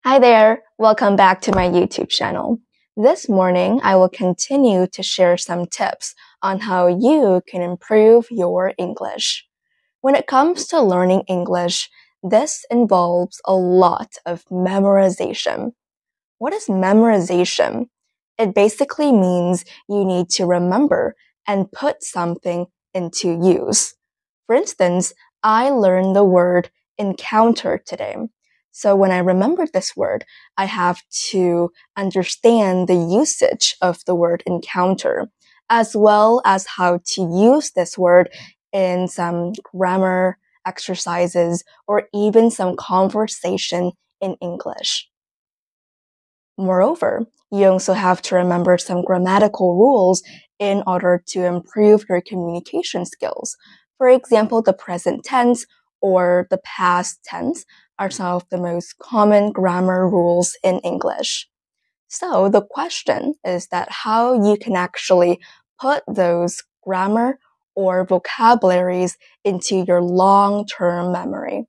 Hi there, welcome back to my YouTube channel. This morning, I will continue to share some tips on how you can improve your English. When it comes to learning English, this involves a lot of memorization. What is memorization? It basically means you need to remember and put something into use. For instance, I learned the word encounter today. So when I remembered this word, I have to understand the usage of the word encounter, as well as how to use this word in some grammar exercises or even some conversation in English. Moreover, you also have to remember some grammatical rules in order to improve your communication skills. For example, the present tense or the past tense are some of the most common grammar rules in English. So the question is that how you can actually put those grammar or vocabularies into your long-term memory.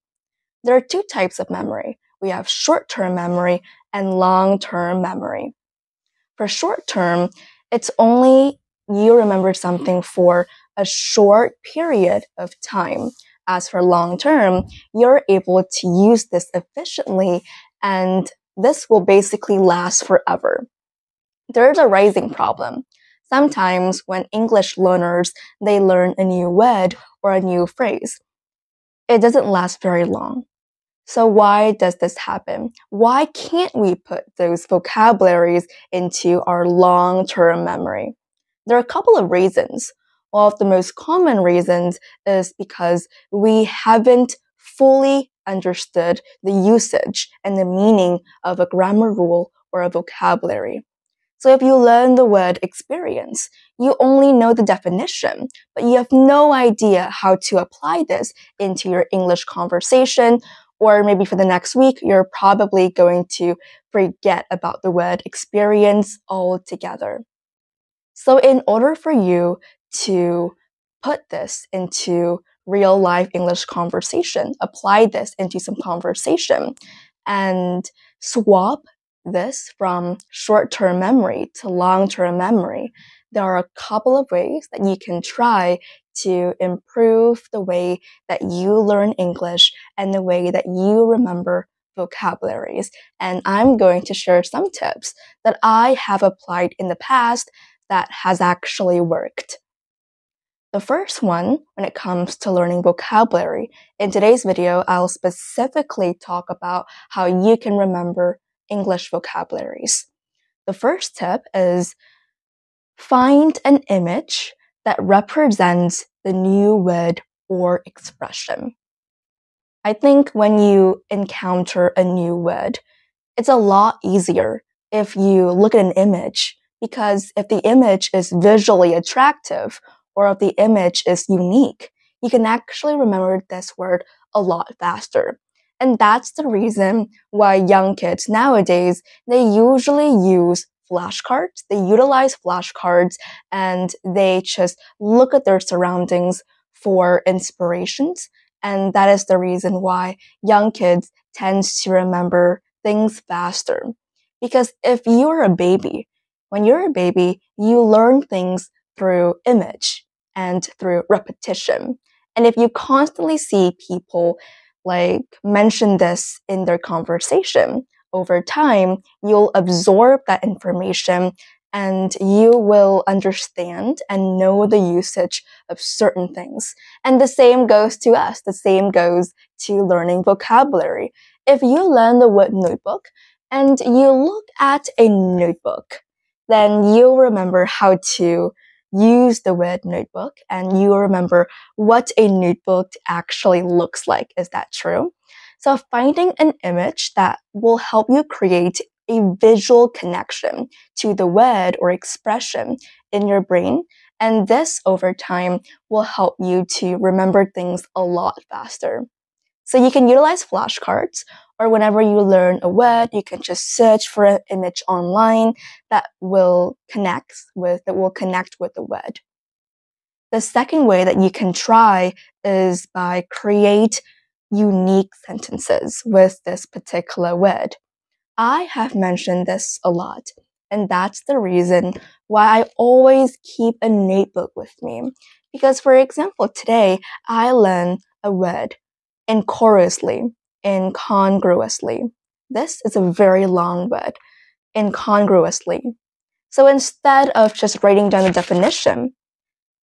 There are two types of memory. We have short-term memory and long-term memory. For short-term, it's only you remember something for a short period of time. As for long-term, you're able to use this efficiently, and this will basically last forever. There's a rising problem. Sometimes when English learners, they learn a new word or a new phrase, it doesn't last very long. So why does this happen? Why can't we put those vocabularies into our long-term memory? There are a couple of reasons. One of the most common reasons is because we haven't fully understood the usage and the meaning of a grammar rule or a vocabulary. So if you learn the word experience, you only know the definition, but you have no idea how to apply this into your English conversation, or maybe for the next week, you're probably going to forget about the word experience altogether. So in order for you to put this into real life English conversation, apply this into some conversation, and swap this from short-term memory to long-term memory, there are a couple of ways that you can try to improve the way that you learn English and the way that you remember vocabularies. And I'm going to share some tips that I have applied in the past that has actually worked. The first one, when it comes to learning vocabulary, in today's video, I'll specifically talk about how you can remember English vocabularies. The first tip is find an image that represents the new word or expression. I think when you encounter a new word, it's a lot easier if you look at an image, because if the image is visually attractive or if the image is unique, you can actually remember this word a lot faster. And that's the reason why young kids nowadays, they usually use flashcards. They utilize flashcards and they just look at their surroundings for inspirations. And that is the reason why young kids tend to remember things faster. Because if you're a baby, when you're a baby, you learn things through image and through repetition. And if you constantly see people mention this in their conversation, over time, you'll absorb that information and you will understand and know the usage of certain things. And the same goes to us. The same goes to learning vocabulary. If you learn the word notebook and you look at a notebook, then you'll remember how to use the word notebook and you remember what a notebook actually looks like. Is that true? So finding an image that will help you create a visual connection to the word or expression in your brain, and this over time will help you to remember things a lot faster. So you can utilize flashcards, or whenever you learn a word, you can just search for an image online that will connect with the word. The second way that you can try is by create unique sentences with this particular word. I have mentioned this a lot, and that's the reason why I always keep a notebook with me. Because, for example, today I learned a word incorously, incongruously. This is a very long word, incongruously. So instead of just writing down the definition,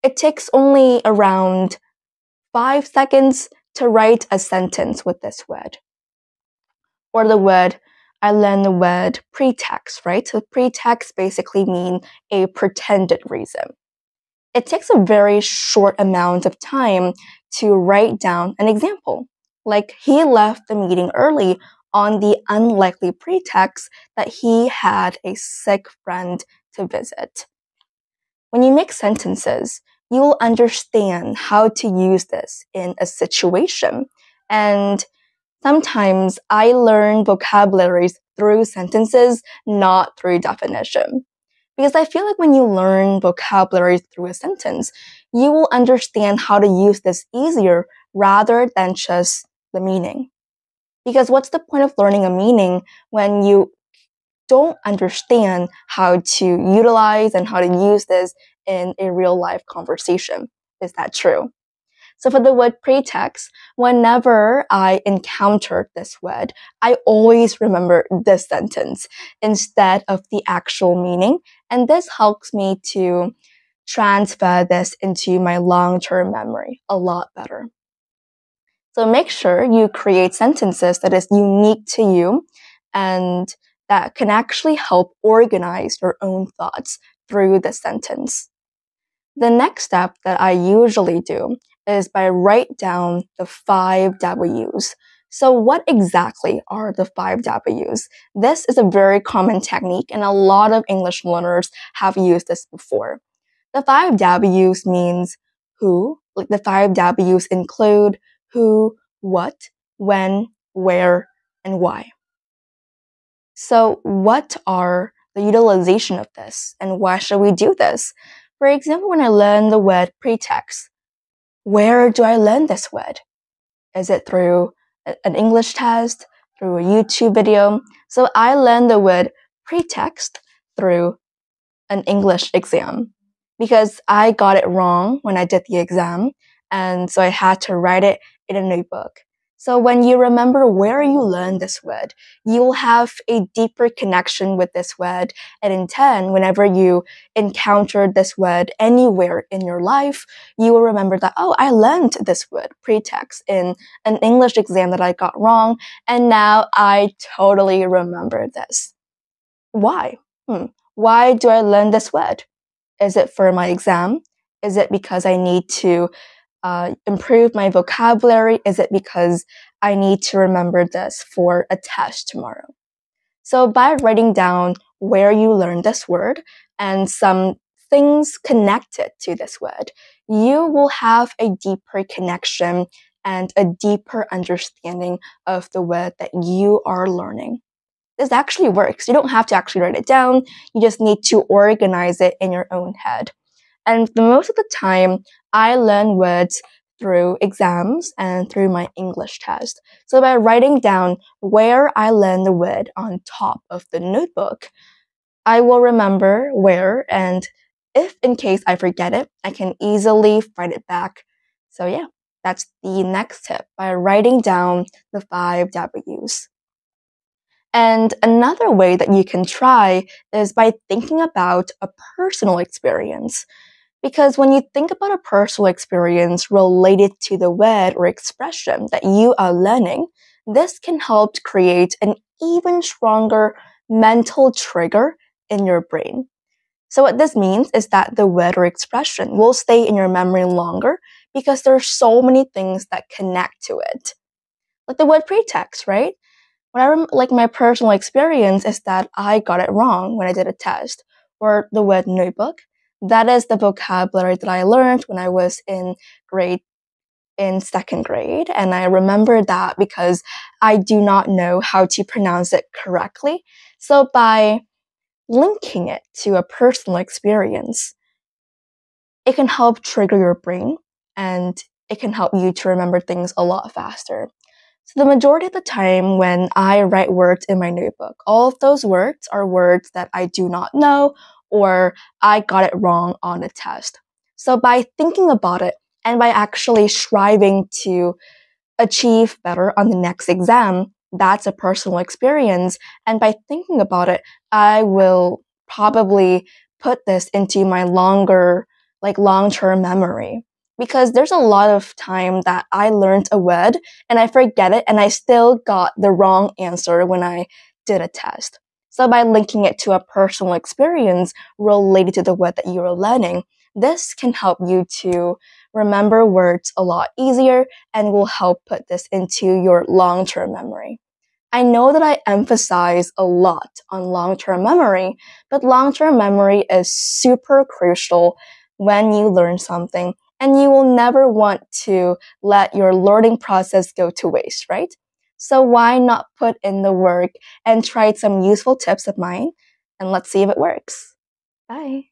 it takes only around 5 seconds to write a sentence with this word. Or I learned the word pretext, right? So pretext basically means a pretended reason. It takes a very short amount of time to write down an example. Like he left the meeting early on the unlikely pretext that he had a sick friend to visit. When you make sentences, you will understand how to use this in a situation. And sometimes I learn vocabularies through sentences, not through definition. Because I feel like when you learn vocabulary through a sentence, you will understand how to use this easier rather than just the meaning. Because what's the point of learning a meaning when you don't understand how to utilize and how to use this in a real life conversation? Is that true? So for the word pretext, whenever I encountered this word, I always remember this sentence instead of the actual meaning. And this helps me to transfer this into my long-term memory a lot better. So make sure you create sentences that is unique to you and that can actually help organize your own thoughts through the sentence. The next step that I usually do is by write down the 5 W's. So what exactly are the 5 W's? This is a very common technique and a lot of English learners have used this before. The 5 W's means who, like the 5 W's include who, what, when, where, and why. So what are the utilization of this and why should we do this? For example, when I learn the word pretext, where do I learn this word? Is it through an English test, through a YouTube video? So I learned the word pretext through an English exam because I got it wrong when I did the exam, and so I had to write it in a notebook. So when you remember where you learned this word, you'll have a deeper connection with this word. And in turn, whenever you encounter this word anywhere in your life, you will remember that, oh, I learned this word, pretext, in an English exam that I got wrong. And now I totally remember this. Why? Why do I learn this word? Is it for my exam? Is it because I need to improve my vocabulary? Is it because I need to remember this for a test tomorrow? So by writing down where you learned this word and some things connected to this word, you will have a deeper connection and a deeper understanding of the word that you are learning. This actually works. You don't have to actually write it down. You just need to organize it in your own head. And most of the time, I learn words through exams and through my English test. So by writing down where I learned the word on top of the notebook, I will remember where, and if in case I forget it, I can easily write it back. So yeah, that's the next tip, by writing down the 5 W's. And another way that you can try is by thinking about a personal experience. Because when you think about a personal experience related to the word or expression that you are learning, this can help to create an even stronger mental trigger in your brain. So what this means is that the word or expression will stay in your memory longer because there are so many things that connect to it. Like the word pretext, right? Like my personal experience is that I got it wrong when I did a test. Or the word notebook. That is the vocabulary that I learned when I was in second grade. And I remember that because I do not know how to pronounce it correctly. So by linking it to a personal experience, it can help trigger your brain and it can help you to remember things a lot faster. So the majority of the time when I write words in my notebook, all of those words are words that I do not know or I got it wrong on a test. So by thinking about it and by actually striving to achieve better on the next exam, that's a personal experience. And by thinking about it, I will probably put this into my long-term memory. Because there's a lot of time that I learned a word and I forget it and I still got the wrong answer when I did a test. So by linking it to a personal experience related to the word that you're learning, this can help you to remember words a lot easier and will help put this into your long-term memory. I know that I emphasize a lot on long-term memory, but long-term memory is super crucial when you learn something, and you will never want to let your learning process go to waste, right? So why not put in the work and try some useful tips of mine, and let's see if it works. Bye.